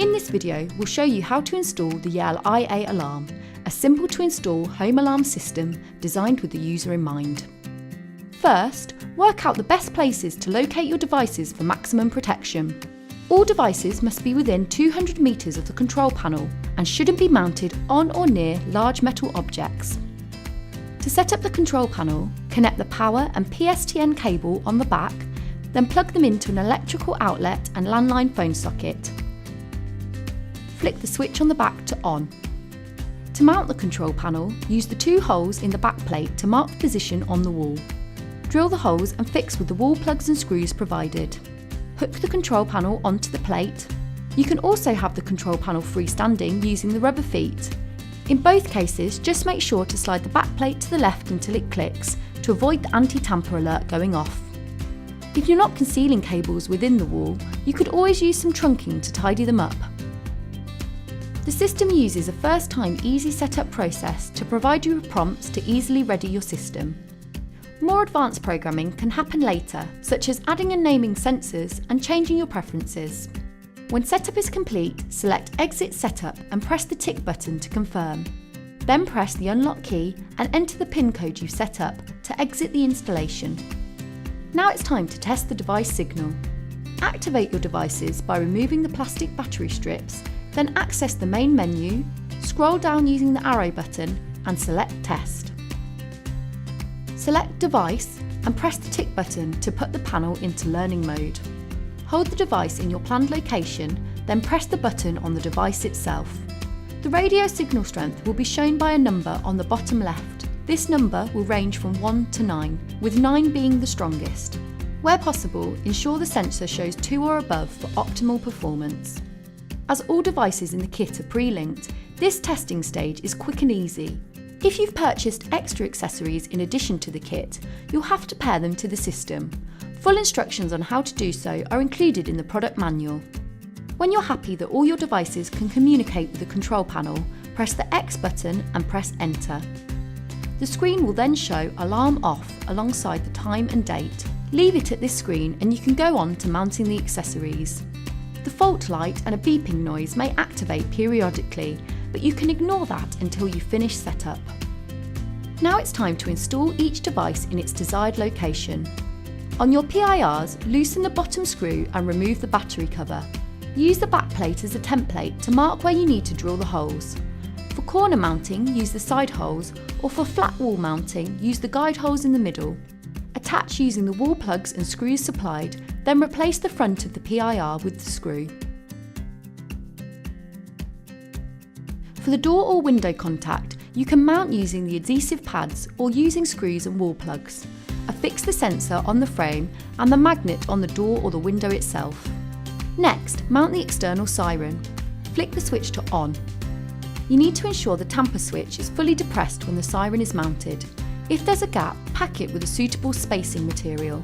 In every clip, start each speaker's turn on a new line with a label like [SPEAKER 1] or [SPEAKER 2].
[SPEAKER 1] In this video, we'll show you how to install the Yale IA Alarm, a simple to install home alarm system designed with the user in mind. First, work out the best places to locate your devices for maximum protection. All devices must be within 200 metres of the control panel and shouldn't be mounted on or near large metal objects. To set up the control panel, connect the power and PSTN cable on the back, then plug them into an electrical outlet and landline phone socket. Flick the switch on the back to on. To mount the control panel, use the two holes in the back plate to mark the position on the wall. Drill the holes and fix with the wall plugs and screws provided. Hook the control panel onto the plate. You can also have the control panel freestanding using the rubber feet. In both cases, just make sure to slide the back plate to the left until it clicks to avoid the anti-tamper alert going off. If you're not concealing cables within the wall, you could always use some trunking to tidy them up. The system uses a first-time easy setup process to provide you with prompts to easily ready your system. More advanced programming can happen later, such as adding and naming sensors and changing your preferences. When setup is complete, select Exit Setup and press the tick button to confirm. Then press the unlock key and enter the PIN code you've set up to exit the installation. Now it's time to test the device signal. Activate your devices by removing the plastic battery strips, then access the main menu, scroll down using the arrow button and select Test. Select Device and press the tick button to put the panel into learning mode. Hold the device in your planned location, then press the button on the device itself. The radio signal strength will be shown by a number on the bottom left. This number will range from 1 to 9, with 9 being the strongest. Where possible, ensure the sensor shows 2 or above for optimal performance. As all devices in the kit are pre-linked, this testing stage is quick and easy. If you've purchased extra accessories in addition to the kit, you'll have to pair them to the system. Full instructions on how to do so are included in the product manual. When you're happy that all your devices can communicate with the control panel, press the X button and press Enter. The screen will then show Alarm Off alongside the time and date. Leave it at this screen and you can go on to mounting the accessories. The fault light and a beeping noise may activate periodically, but you can ignore that until you finish setup. Now it's time to install each device in its desired location. On your PIRs, loosen the bottom screw and remove the battery cover. Use the back plate as a template to mark where you need to drill the holes. For corner mounting, use the side holes, or for flat wall mounting, use the guide holes in the middle. Attach using the wall plugs and screws supplied, then replace the front of the PIR with the screw. For the door or window contact, you can mount using the adhesive pads or using screws and wall plugs. Affix the sensor on the frame and the magnet on the door or the window itself. Next, mount the external siren. Flick the switch to on. You need to ensure the tamper switch is fully depressed when the siren is mounted. If there's a gap, pack it with a suitable spacing material.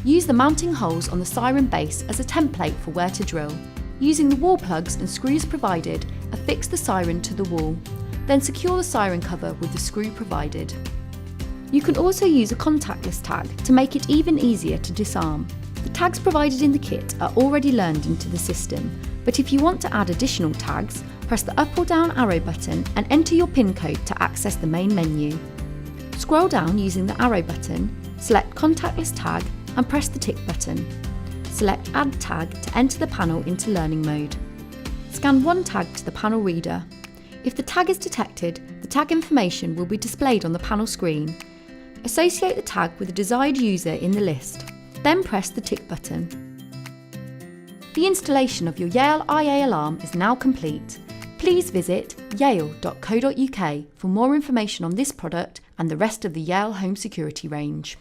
[SPEAKER 1] Use the mounting holes on the siren base as a template for where to drill. Using the wall plugs and screws provided, affix the siren to the wall. Then secure the siren cover with the screw provided. You can also use a contactless tag to make it even easier to disarm. The tags provided in the kit are already learned into the system, but if you want to add additional tags, press the up or down arrow button and enter your PIN code to access the main menu. Scroll down using the arrow button, select Contactless Tag and press the tick button. Select Add Tag to enter the panel into learning mode. Scan one tag to the panel reader. If the tag is detected, the tag information will be displayed on the panel screen. Associate the tag with the desired user in the list. Then press the tick button. The installation of your Yale IA Alarm is now complete. Please visit yale.co.uk for more information on this product and the rest of the Yale home security range.